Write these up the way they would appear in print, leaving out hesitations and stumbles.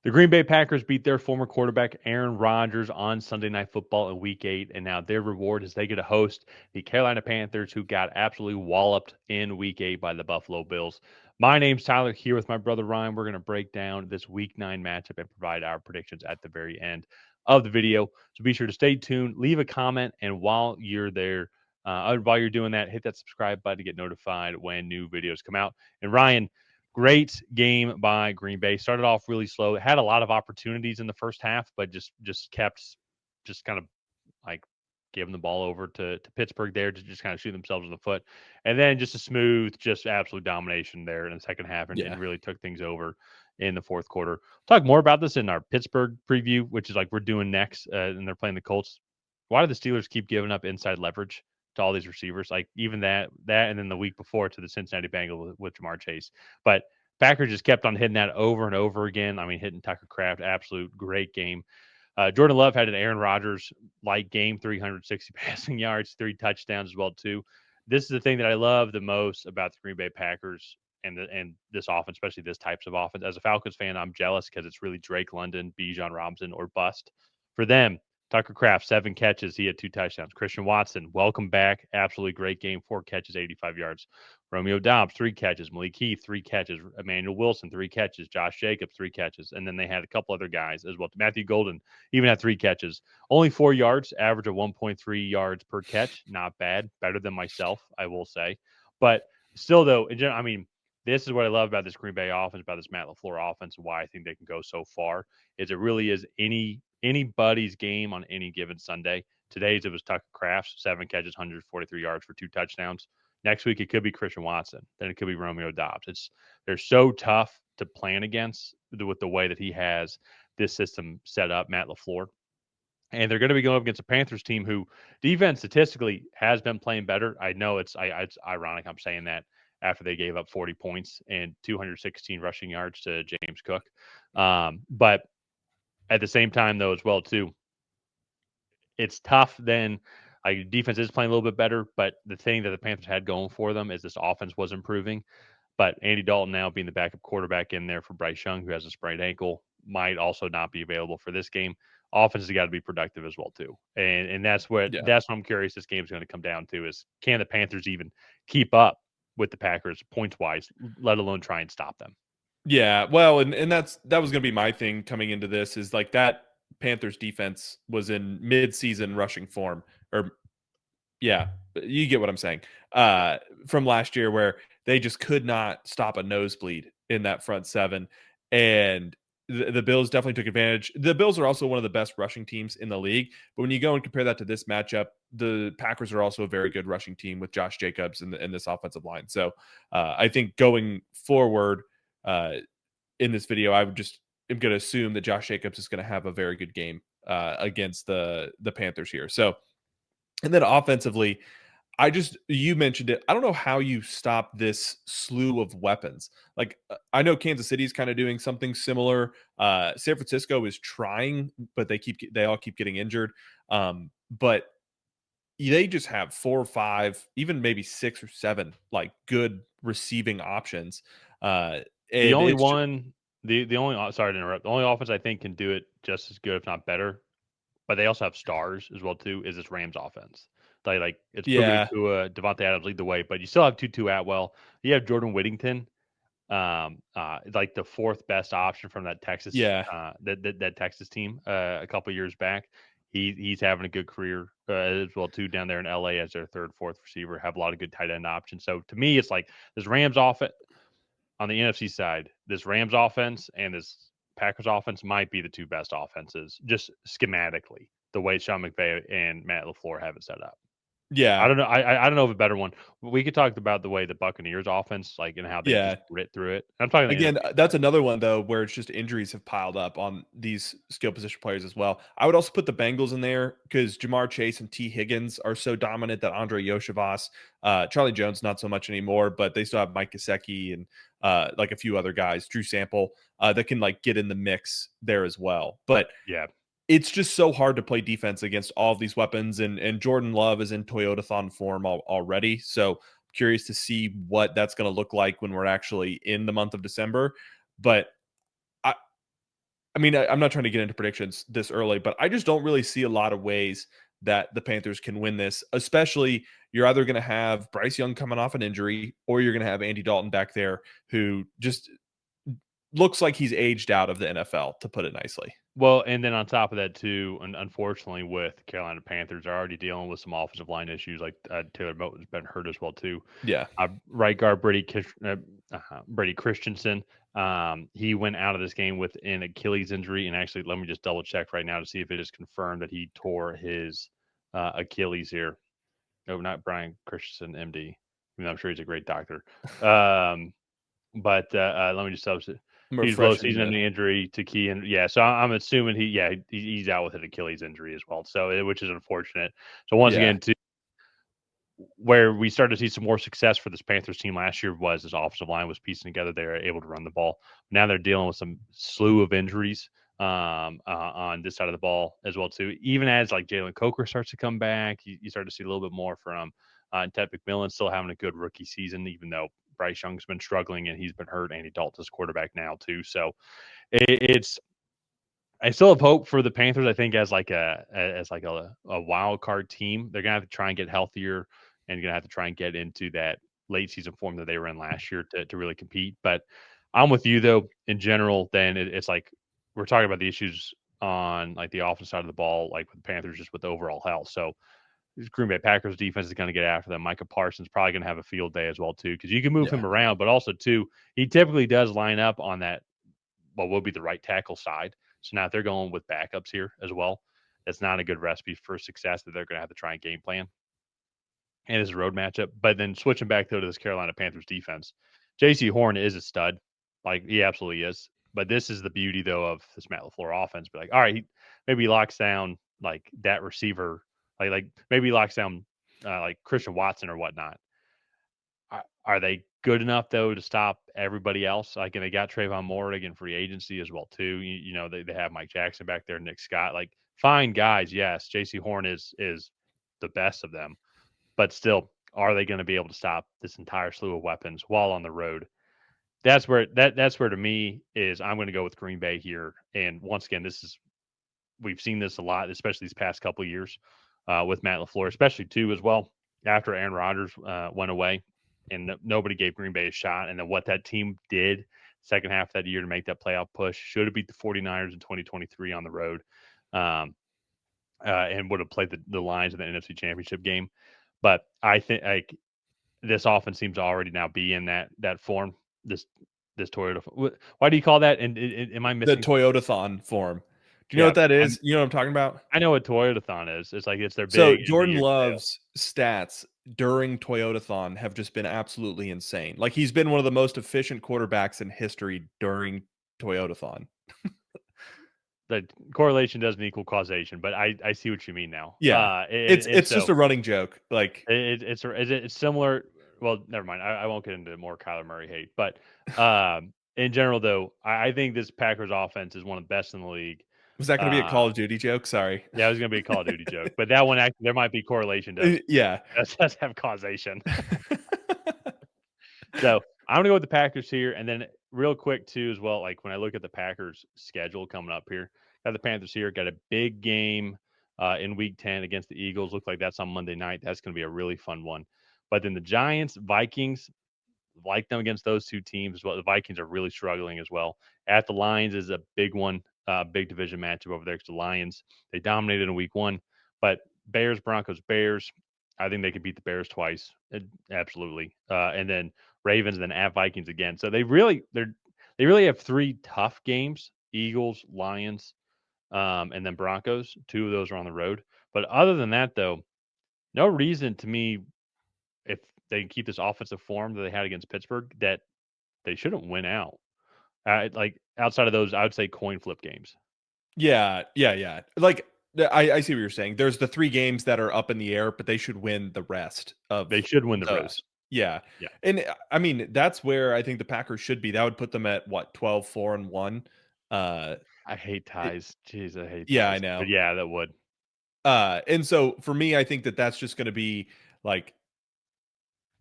The Green Bay Packers beat their former quarterback Aaron Rodgers on Sunday Night Football in Week 8, and now their reward is they get to host the Carolina Panthers, who got absolutely walloped in Week 8 by the Buffalo Bills. My name's Tyler, here with my brother Ryan. We're going to break down this Week 9 matchup and provide our predictions at the very end of the video. So be sure to stay tuned, leave a comment, and while you're doing that, hit that subscribe button to get notified when new videos come out. And Ryan, great game by Green Bay. Started off really slow. It had a lot of opportunities in the first half, but just kept kind of like giving the ball over to Pittsburgh there to just kind of shoot themselves in the foot. And then just a smooth, just absolute domination there in the second half and really took things over in the fourth quarter. We'll talk more about this in our Pittsburgh preview, which is like we're doing next, and they're playing the Colts. Why do the Steelers keep giving up inside leverage to all these receivers? Like even that, and then the week before to the Cincinnati Bengals with Jamar Chase. But Packers just kept on hitting that over and over again. I mean, hitting Tucker Kraft, absolute great game. Jordan Love had an Aaron Rodgers-like game, 360 passing yards, 3 touchdowns as well too. This is the thing that I love the most about the Green Bay Packers and this offense, especially this types of offense. As a Falcons fan, I'm jealous because it's really Drake London, Bijan Robinson, or bust. For them, Tucker Kraft, 7 catches. He had 2 touchdowns. Christian Watson, welcome back. Absolutely great game. 4 catches, 85 yards. Romeo Doubs, 3 catches. Malik Heath, 3 catches. Emmanuel Wilson, 3 catches. Josh Jacobs, 3 catches. And then they had a couple other guys as well. Matthew Golden even had 3 catches. Only 4 yards, average of 1.3 yards per catch. Not bad. Better than myself, I will say. But still, though, in general, I mean, this is what I love about this Green Bay offense, about this Matt LaFleur offense, and why I think they can go so far, is it really is anybody's game on any given Sunday. Today's it was Tucker Kraft, 7 catches, 143 yards for 2 touchdowns. Next week it could be Christian Watson. Then it could be Romeo Doubs. They're so tough to plan against with the way that he has this system set up, Matt LaFleur. And they're going to be going up against a Panthers team who defense statistically has been playing better. I know it's ironic I'm saying that after they gave up 40 points and 216 rushing yards to James Cook. But at the same time, though, as well, too, it's tough then. Like defense is playing a little bit better, but the thing that the Panthers had going for them is this offense was improving. But Andy Dalton now being the backup quarterback in there for Bryce Young, who has a sprained ankle, might also not be available for this game. Offense has got to be productive as well, too. And that's what I'm curious this game is going to come down to is can the Panthers even keep up with the Packers points wise, let alone try and stop them? Yeah, well, and that was going to be my thing coming into this is like that Panthers defense was in mid-season rushing form, or yeah, you get what I'm saying. From last year where they just could not stop a nosebleed in that front seven, and the Bills definitely took advantage. The Bills are also one of the best rushing teams in the league, but when you go and compare that to this matchup, the Packers are also a very good rushing team with Josh Jacobs and this offensive line. So I think going forward in this video, I would just am going to assume that Josh Jacobs is going to have a very good game against the Panthers here. So, and then offensively, you mentioned it. I don't know how you stop this slew of weapons. Like I know Kansas City is kind of doing something similar. San Francisco is trying, but they all keep getting injured. But they just have 4 or 5, even maybe 6 or 7 like good receiving options. The And only it's just, one, the only sorry to interrupt. The only offense I think can do it just as good, if not better, but they also have stars as well too. Is this Rams offense? Like it's Puka yeah, Nacua, Devontae Adams lead the way, but you still have Tutu Atwell. You have Jordan Whittington, like the 4th best option from that Texas yeah, that Texas team a couple years back. He's having a good career as well too down there in LA as their 3rd, 4th receiver. Have a lot of good tight end options. So to me, it's like this Rams offense on the NFC side. This Rams offense and this Packers offense might be the 2 best offenses just schematically. The way Sean McVay and Matt LaFleur have it set up. I yeah, don't know. I don't know of a better one. We could talk about the way the Buccaneers offense, like, and how they just yeah. grit through it. I'm talking the Again, NFC that's side. another one though where it's just injuries have piled up on these skill position players as well. I would also put the Bengals in there because Jamar Chase and T. Higgins are so dominant that Andre Yoshivas, Charlie Jones, not so much anymore, but they still have Mike Gesicki and like a few other guys, Drew Sample, that can like get in the mix there as well. But Yeah. it's just so hard to play defense against all of these weapons, and Jordan Love is in Toyotathon form already. So curious to see what that's going to look like when we're actually in the month of December. But I, I mean, I'm not trying to get into predictions this early, but I just don't really see a lot of ways that the Panthers can win this, especially you're either going to have Bryce Young coming off an injury or you're going to have Andy Dalton back there who just looks like he's aged out of the NFL, to put it nicely. Well, and then on top of that too, unfortunately, with Carolina Panthers, they're already dealing with some offensive line issues. Like Taylor Moton's been hurt as well too. Yeah. Right guard Brady Christensen. He went out of this game with an Achilles injury, and actually, let me just double check right now to see if it is confirmed that he tore his Achilles here. No, not Brian Christensen, MD. I mean, I'm sure he's a great doctor. But let me just substitute. I'm He's low refreshing season the injury to key, and yeah, so I'm assuming he's out with an Achilles injury as well. So which is unfortunate. So once yeah. again, where we started to see some more success for this Panthers team last year was this offensive line was piecing together. They were able to run the ball. Now they're dealing with some slew of injuries on this side of the ball as well too. Even as like Jalen Coker starts to come back, you start to see a little bit more from Tet McMillan still having a good rookie season, even though Bryce Young's been struggling and he's been hurt. Andy Dalton's quarterback now too, so it's I still have hope for the Panthers. I think as a wild card team, they're gonna have to try and get healthier and gonna have to try and get into that late season form that they were in last year to really compete. But I'm with you though. In general, then it's like we're talking about the issues on like the offensive side of the ball, like with the Panthers, just with the overall health. So this Green Bay Packers defense is going to get after them. Micah Parsons probably going to have a field day as well too, because you can move Yeah. him around, but also too he typically does line up on that what will be the right tackle side. So now if they're going with backups here as well, that's not a good recipe for success that they're going to have to try and game plan. And it's a road matchup. But then switching back though to this Carolina Panthers defense, J.C. Horn is a stud. Like he absolutely is. But this is the beauty though of this Matt LaFleur offense. Be like, all right, maybe he locks down like that receiver, like maybe he locks down like Christian Watson or whatnot. Are they good enough though to stop everybody else? Like, and they got Trayvon Moore in free agency as well too. You know, they have Mike Jackson back there, Nick Scott, like fine guys. Yes, J.C. Horn is the best of them, but still, are they going to be able to stop this entire slew of weapons while on the road? That's where to me is I'm going to go with Green Bay here. And once again, we've seen this a lot, especially these past couple of years with Matt LaFleur, especially too as well after Aaron Rodgers went away and nobody gave Green Bay a shot. And then what that team did second half of that year to make that playoff push should have beat the 49ers in 2023 on the road and would have played the Lions in the NFC Championship game. But I think like this offense seems to already now be in that form. This Toyota. Why do you call that? And am I The missing? Toyotathon form. Do you know Yeah, what that is? You know what I'm talking about? I know what Toyotathon is. It's like it's their So big end of Jordan year sale. Love's stats during Toyotathon have just been absolutely insane. Like he's been one of the most efficient quarterbacks in history during Toyotathon. The correlation doesn't equal causation, but I see what you mean now. Yeah. It's just So a running joke. Like it's similar. Well, never mind. I won't get into more Kyler Murray hate, but in general, though, I think this Packers offense is one of the best in the league. was that going to be a Uh, Call of Duty joke? Sorry. yeah, it was going to be a Call of Duty joke, but that one actually there might be correlation Yeah. does have causation. So I'm gonna go with the Packers here, and then real quick too as well. Like when I look at the Packers schedule coming up here, got the Panthers here, got a big game in Week 10 against the Eagles. Look like that's on Monday night. That's gonna be a really fun one. But then the Giants, Vikings, like them against those two teams as well. The Vikings are really struggling as well. At the Lions is a big one, big division matchup over there. Because the Lions they dominated in Week 1, but Bears, Broncos, Bears. I think they could beat the Bears twice, absolutely. And then Ravens, and then at Vikings again. So they really have three tough games: Eagles, Lions, and then Broncos. Two of those are on the road. But other than that, though, no reason to me if they can keep this offensive form that they had against Pittsburgh that they shouldn't win out. Like outside of those, I would say coin flip games. Yeah. Like I see what you're saying. There's the 3 games that are up in the air, but they should win the rest They of should win the those. rest. Yeah. Yeah. And I mean, that's where I think the Packers should be. That would put them at what, 12-4-1. Uh I hate it, ties. Jeez, I hate yeah, I ties. But know. yeah, that would. And so for me, I think that that's just going to be like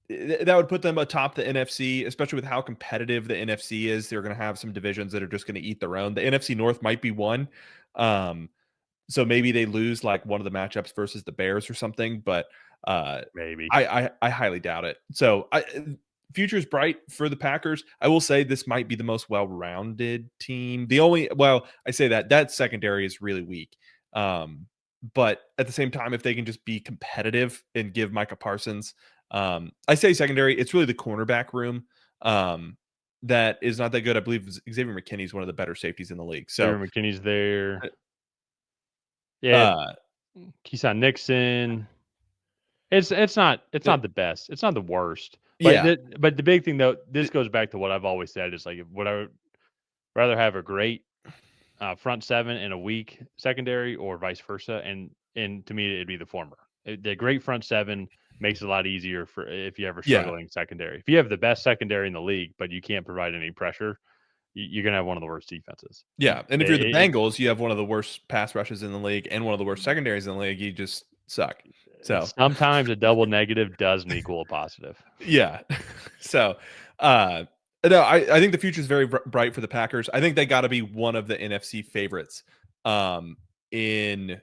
that would put them atop the NFC, especially with how competitive the NFC is. They're going to have some divisions that are just going to eat their own. The NFC North might be one. So maybe they lose like one of the matchups versus the Bears or something, but Maybe. I highly doubt it. So future is bright for the Packers. I will say this might be the most well-rounded team. I say that secondary is really weak. But at the same time, if they can just be competitive and give Micah Parsons, I say secondary, it's really the cornerback room that is not that good. I believe Xavier McKinney is one of the better safeties in the league. So Xavier McKinney's there. uh, Yeah, Keyshawn Nixon. It's not the best. It's not the worst. But yeah, the big thing though, this goes back to what I've always said is like would I rather have a great front seven and a weak secondary or vice versa? And to me it'd be the former. The great front seven makes it a lot easier for if you ever yeah, struggling secondary. If you have the best secondary in the league but you can't provide any pressure, you're gonna have one of the worst defenses. yeah. And if you're the It, Bengals, you have one of the worst pass rushes in the league and one of the worst secondaries in the league. You just suck. So sometimes a double negative doesn't equal a positive. yeah. So no, I think the future is very bright for the Packers. I think they got to be one of the NFC favorites in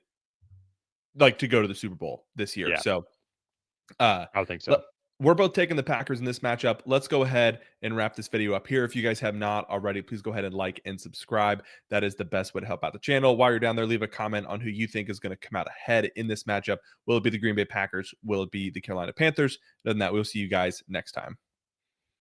like to go to the Super Bowl this year. Yeah, So I would think so. we're both taking the Packers in this matchup. Let's go ahead and wrap this video up here. If you guys have not already, please go ahead and like and subscribe. That is the best way to help out the channel. While you're down there, leave a comment on who you think is going to come out ahead in this matchup. Will it be the Green Bay Packers? Will it be the Carolina Panthers? Other than that, we'll see you guys next time.